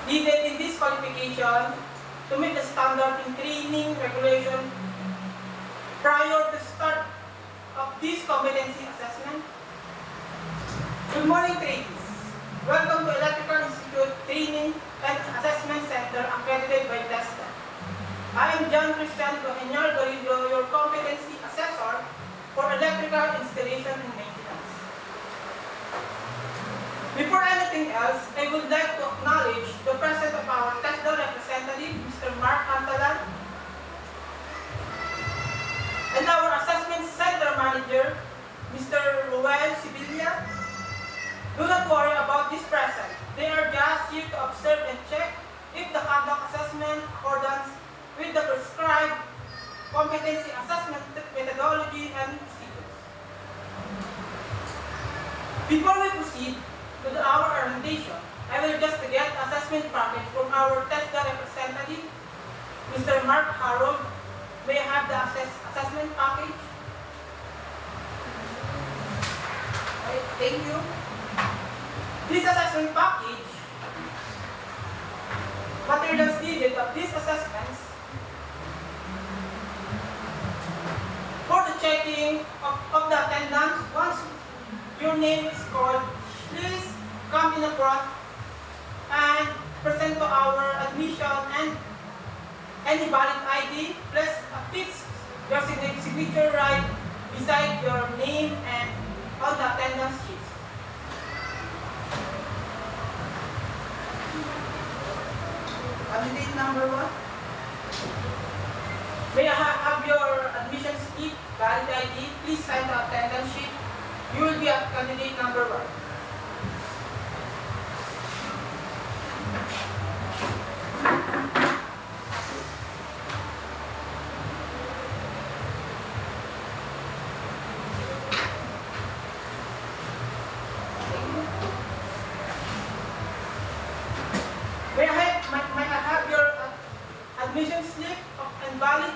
needed in this qualification to meet the standard in training regulation prior to start of this competency assessment? Good morning, trainees. Welcome to Electrical Institute Training and Assessment Center accredited by TESDA. I am John Christian Dohenyar Gorillo, your competency assessor for electrical installation and maintenance. Before anything else, I would like to acknowledge the presence of our TESDA representative, Mr. Mark Antalan, and our Assessment Center Manager, Mr. Ruel Sibilia. Do not worry about this present. They are just here to observe and check if the conduct assessment accordance with the prescribed competency assessment methodology and procedures. Before we proceed to our orientation, I will just get assessment package from our TESDA representative, Mr. Mark Harold. May I have the assessment package? Okay, thank you. This assessment package, materials needed of these assessments for the checking of the attendance. Once your name is called, please come in the front and present to our admission and any valid ID, plus affix your signature right beside your name and on the attendance sheet. Candidate number 1. May I have your admission slip, valid ID, please sign the attendance sheet. You will be at candidate number 1. May I have your admission slip and valid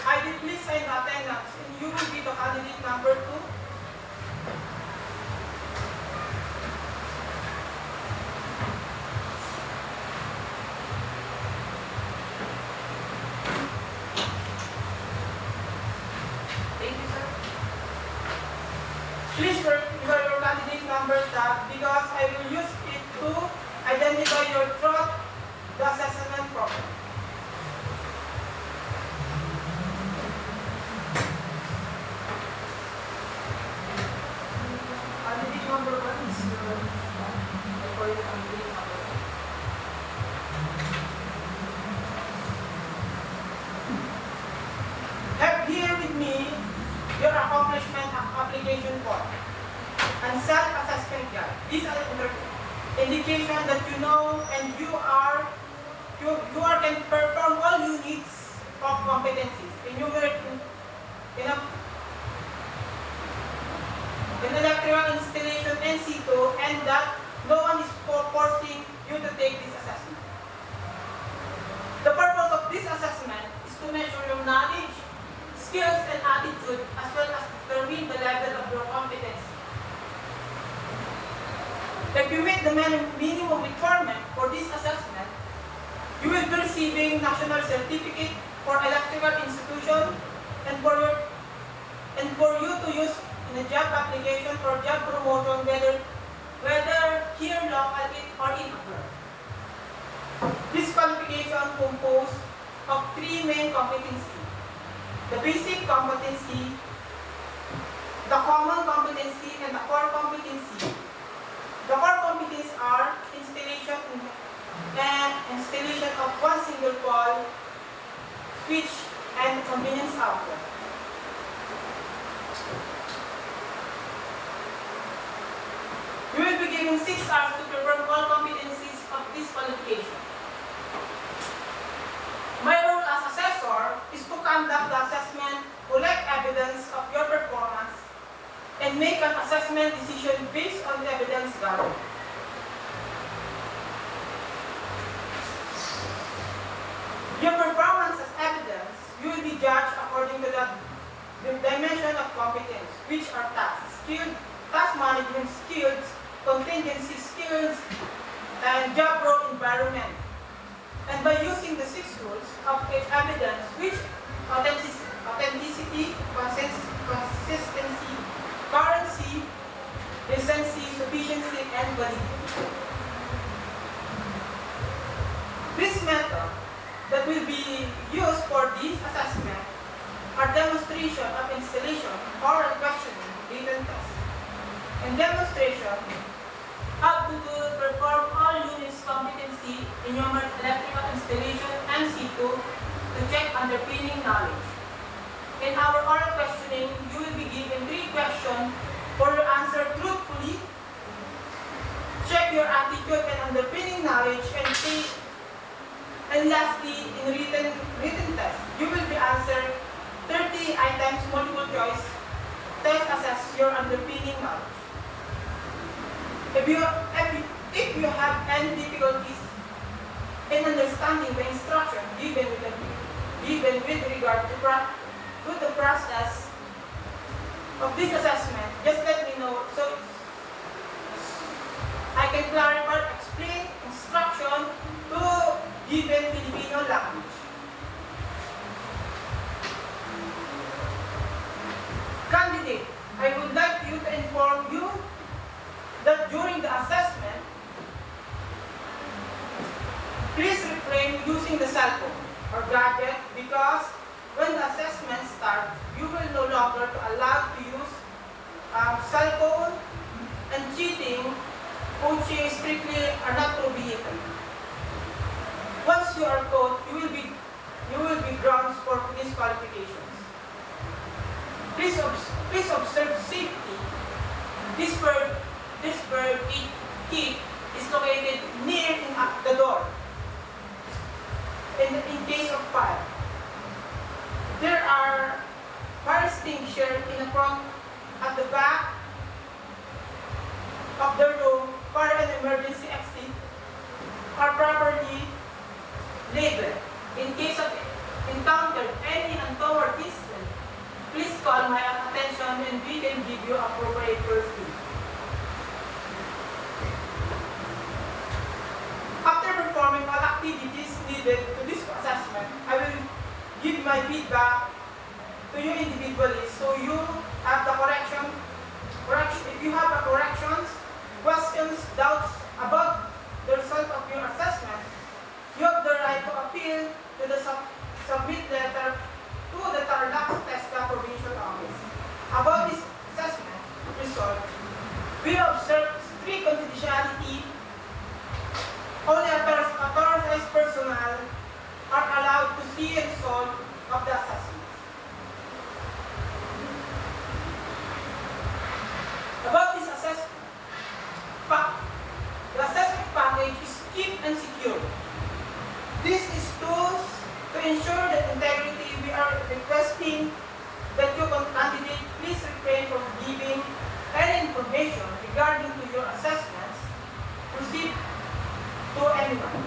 ID, please sign the attendance, and you will be the candidate number 2. Thank you, sir. Please wear your candidate number tag because I will use it to identify your throughout the assessment program. Candidate number 1 is your candidate number 1. Have here with me your accomplishment application form and self-assessment guide. These are indication that you know and you can perform all units of competencies enumerated in electrical installation NC2, and that no one is forcing you to take this assessment. The purpose of this assessment is to measure your knowledge, skills, and attitude, as well as determine the level of your competency. If you meet the minimum requirement for this assessment, you will be receiving National Certificate for Electrical Institution and for you to use in a job application for job promotion, whether here locally or in abroad. This qualification composed of 3 main competencies: the basic competency, the common competency, and the core competency. The core competencies are installation of one single pole switch and convenience outlet. You will be given 6 hours to perform all competencies of this qualification. My role as assessor is to conduct the assessment, collect evidence of your performance, and make an assessment decision based on the evidence gathered. Your performance as evidence, you will be judged according to the dimension of competence, which are tasks, skills, task management skills, contingency skills, and job role environment. And by using the 6 rules of evidence, which authenticity, consistency, currency, recency, sufficiency, and validity. This method that will be used for this assessment are demonstration of installation, oral questioning, written test. And demonstration have to perform all units competency in your electrical installation and C2 to check underpinning knowledge. In our oral questioning, you will be given 3 questions for your answer truthfully, check your attitude and underpinning knowledge, and lastly, in written test, you will be answered 30 items multiple choice test assess your underpinning knowledge. If you have any difficulties in understanding the instruction given with regard to the process of this assessment, just let me know so I can clarify, explain instruction to given Filipino language. Candidate, I would like you to inform you that during the assessment, please refrain using the cell phone or gadget because when the assessment starts, you will no longer be allowed to use cell phone, and cheating, coaching strictly are not prohibited. Once you are caught, you will be grounds for disqualifications. Please observe safety. This bird kit is located near the door. In case of fire, there are fire extinguishers in the front, at the back of the room. Fire and emergency exit are properly labeled. In case of encounter any untoward incident, please call my attention and we can give you appropriate first aid. After performing all activities needed to this assessment, I will give my feedback to you individually so you have the correction. If you have corrections, questions, doubts about the result of your assessment, you have the right to appeal to the submit letter to the Tarlac TESDA Provincial Office. About this assessment result, we observe strict confidentiality. Only authorized personnel are allowed to see and solve of the assessment. About this assessment, the assessment package is kept and secure. This is tools to ensure the integrity. We are requesting that you candidate please refrain from giving any information regarding to your assessments received to anyone.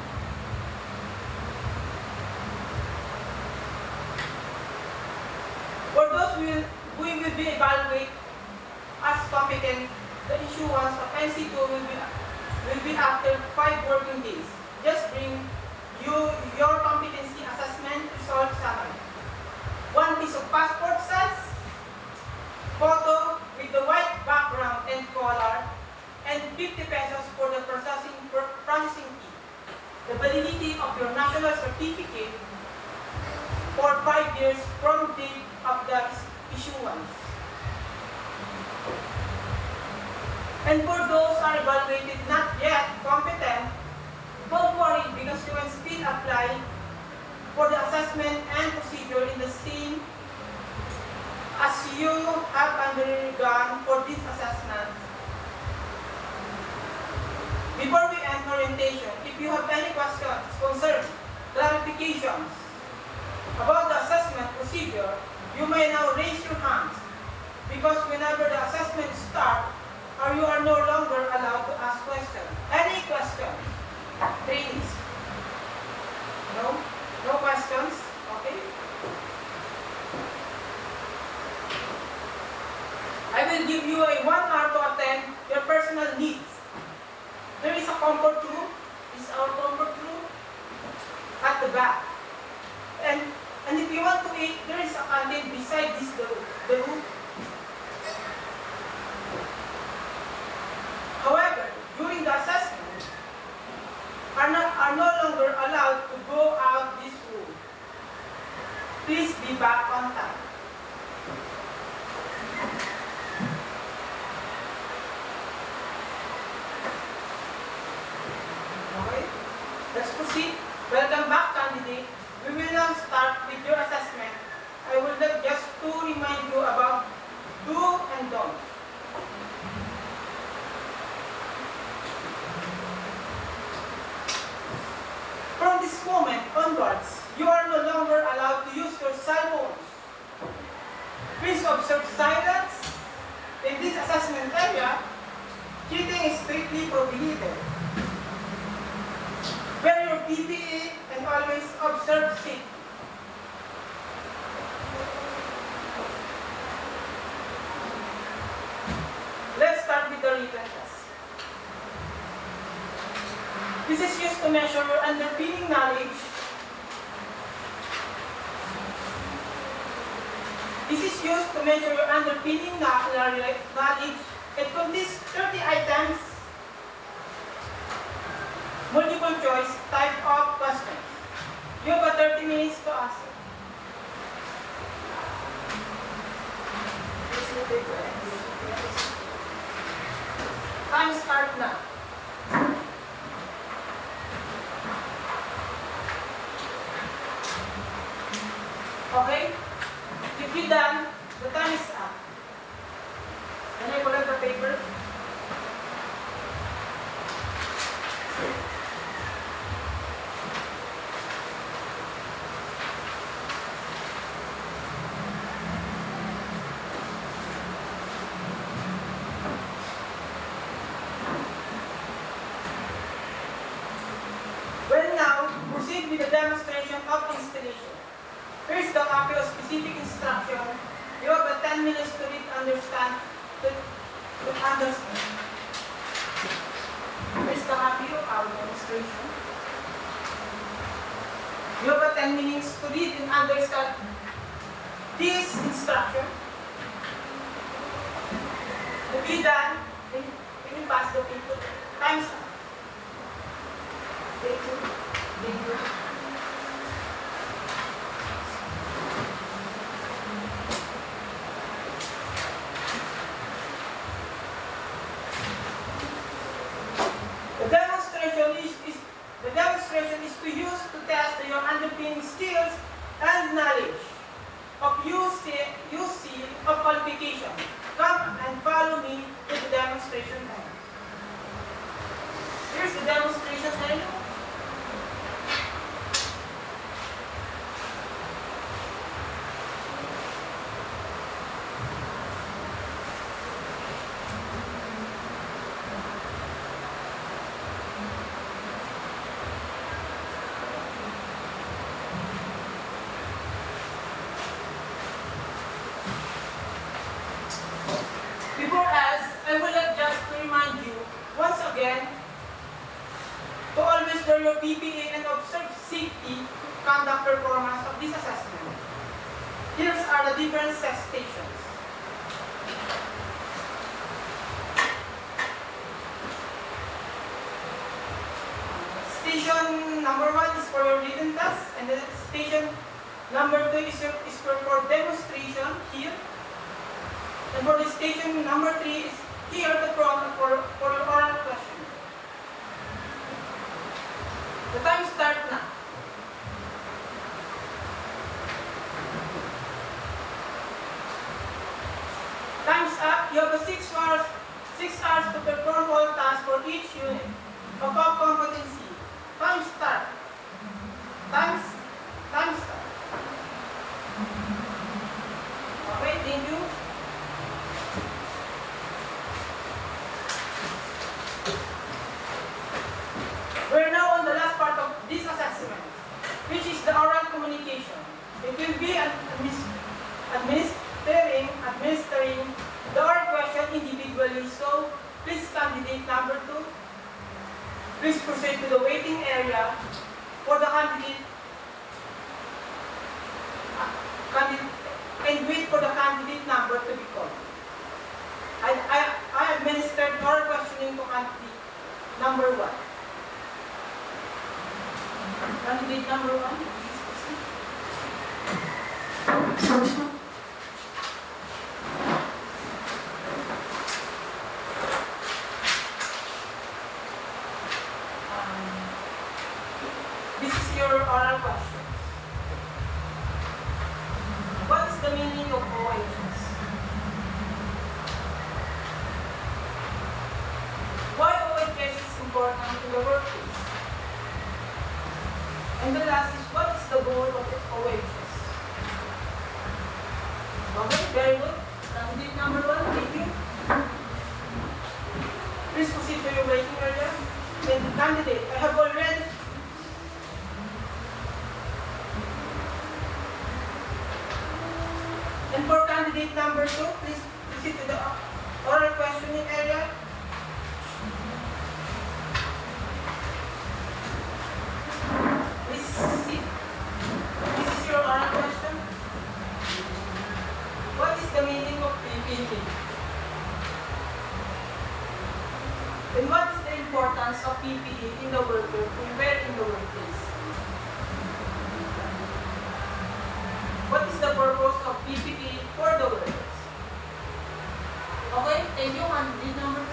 For those who will be evaluated as competent, the issuance of NC2 will be after 5 working days. Just bring your competency assessment result summary. 1 piece of passport size, photo with the white background and color, and 50 pesos for the processing fee. The validity of your national certificate for 5 years from date of the issuance. And for those are evaluated not yet competent, don't worry because you can still apply for the assessment and procedure in the same as you have undergone for this assessment. Before we end orientation, if you have any questions, concerns, clarifications about the assessment procedure, you may now raise your hands because whenever the assessment starts, or you are no longer allowed to ask questions. Any questions? Trainees? No? No questions? Okay. I will give you a 1 hour to attend your personal needs. There is a comfort room. This is our comfort room. back. And if you want to eat, there is a canteen beside this the room. However, during the assessment, are no longer allowed to go out this room. Please be back on time. Okay, let's proceed. Welcome back, candidate. We will now start with your assessment. I would like just to remind you about do and don't. From this moment onwards, you are no longer allowed to use your cell phones. Please observe silence. In this assessment area, cheating is strictly prohibited. Wear your PPE and always observe safety. Let's start with the written test. This is used to measure your underpinning knowledge. This is used to measure your underpinning knowledge. It contains 30 items, multiple choice type of questions. You have 30 minutes to answer. Time start now. Okay? If you're done, the time is up. Can I collect the paper? Well, now, proceed with the demonstration of installation. Here's the copy of specific instruction. You have 10 minutes to read, understand, to understand. Here's the copy of our demonstration. You have 10 minutes to read and understand this instruction. To be done, you will pass the paper. Time's up. Thank you. Thank you. The demonstration is to use to test your underpinning skills and knowledge of UC of qualification. Come and follow me to the demonstration area. Here's the demonstration area. Before us, I would like just to remind you, once again, to always wear your PPE and observe safety to conduct performance of this assessment. Here are the different test stations. Station number 1 is for your written test, and then station number 2 is for demonstration here. And for the station number 3 is here the prompt for your oral question. The time starts now. Time's up. You have 6 hours to perform all tasks for each unit of competency. Time start. Time start. Okay, thank you. We're now on the last part of this assessment, which is the oral communication. It will be administering the oral question individually. So, please, candidate number 2, please proceed to the waiting area for the candidate and wait for the candidate number to be called. I administered oral questioning to candidate number 1. Candidate number 1, please proceed. This is your oral question. What is the meaning of OHS? Why OHS is important in the workplace? And the last is, what is the goal of OHS? Okay, very good. Candidate number 1, thank you. Please proceed to your waiting area. And candidate, I have already. And for candidate number 2, please proceed to the oral questioning area. Please sit. This is your oral question. What is the meaning of PPE? And what is the importance of PPE in the worker to wear in the workplace? What is the purpose of PPE for the workers? Okay, thank you. Candidate number 2.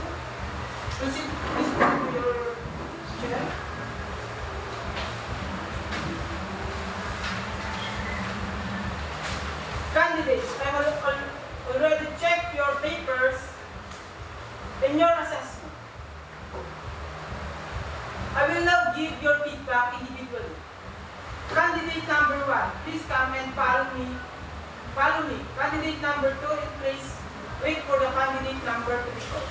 Proceed to your chair. Candidates, I have already checked your papers and your assessment. I will now give your feedback individually. Candidate number 1, please come and follow me. Follow me. Candidate number 2, please wait for the candidate number to be called.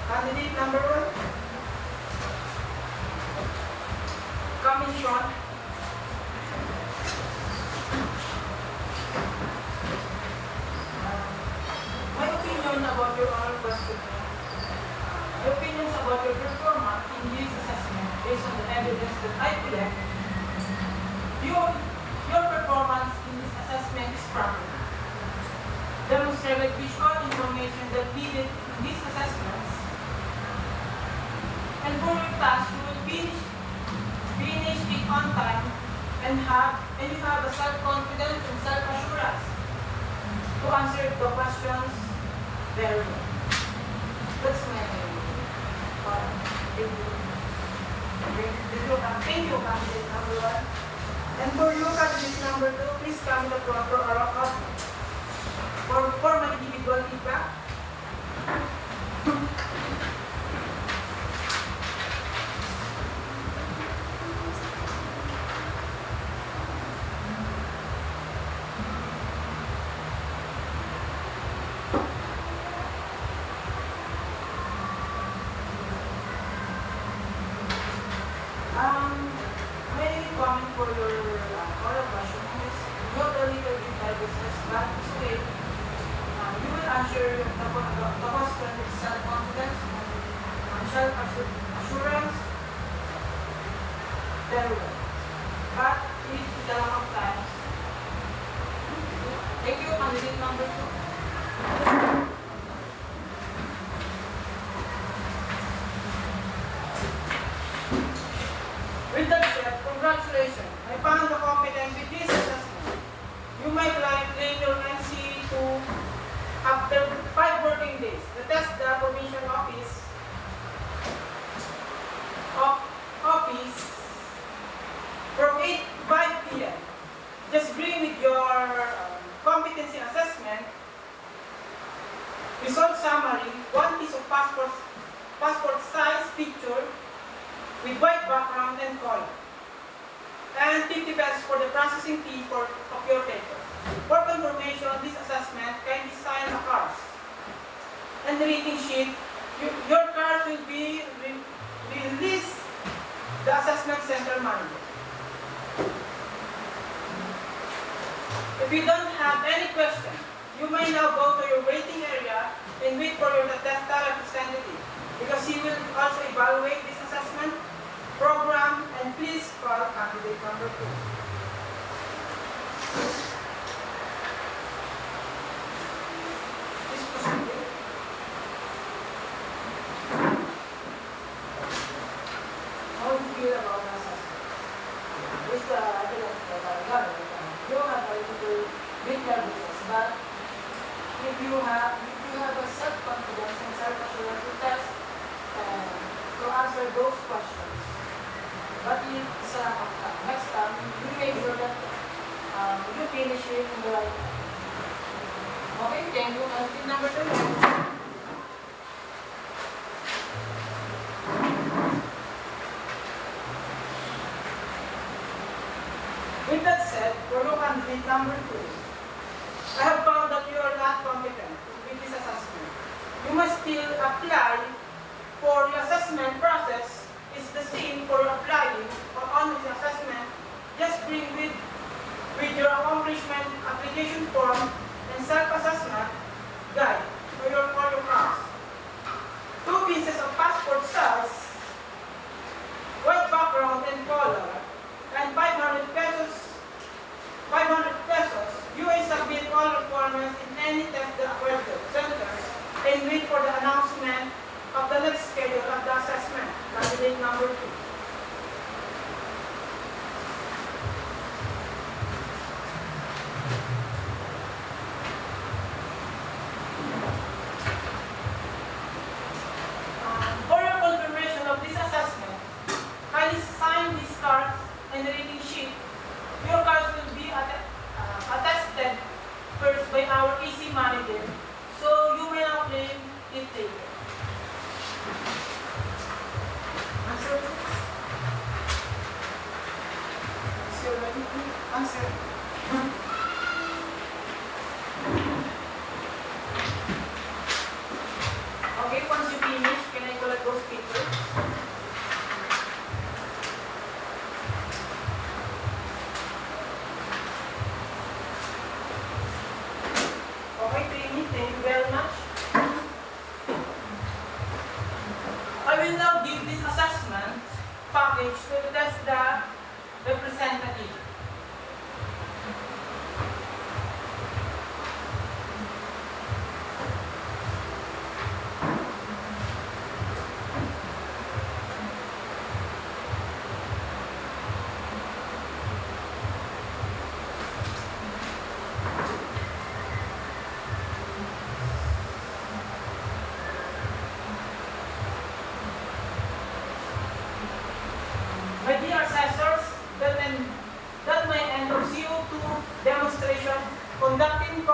Candidate number 1. Come in front. My opinion about your oral question. My opinions about your performance in this assessment based on the evidence that I collect. Your performance in this assessment is proper. Demonstrated visual information that needed in these assessments. And for your task, you will finish it on time and you have a self-confidence and self-assurance to answer the questions very well. That's my thank you. Thank you, candidate number 1. And for you, candidate number 2, please come to the front for oral output. For my individual feedback. Comment for your oral question is not a little bit nervousness, but it's okay. You will answer the question with self-confidence and self-assurance very well. But you need to take a lot of time. Thank you, candidate number 2. With that said, congratulations. I found the competent with this assessment. You might claim your NC2 after 5 working days. The test the provincial office from 5 p.m. Just bring with your competency assessment, result summary, 1 piece of passport size picture, with white background and color, and 50 pesos for the processing fee of your paper. For confirmation, this assessment can be signed a card. And the rating sheet, your card will be released the assessment center manager. If you don't have any question, you may now go to your waiting area and wait for your TESDA representative, because he will also evaluate this assessment program, and please call candidate number 2. you have a self-confidence and self-assurance to test and to answer those questions. But next time, you make sure that you finish it in the right time. Okay, thank you. Tip number 2. With that said, for your candidate number 2, I have found that you are not competent with this assessment. You must still apply for the assessment process is the same for applying or on the assessment. Just bring with your accomplishment application form and self-assessment guide for your class. 2 pieces of passport size, white background and color, and 500 pesos. You will submit all requirements in any test the accredited centers and wait for the announcement of the next schedule of the assessment, candidate number 2. For your confirmation of this assessment, kindly sign these cards and the rating sheet. Your cards will be attested first by our AC manager, so you may not claim it later. Answer, please. Is you ready to answer? Okay, once you finish, can I collect those papers? Okay, thank you very much. I will now give this assessment package to test the representative. My dear assessors, that may end of CO2 demonstration conducting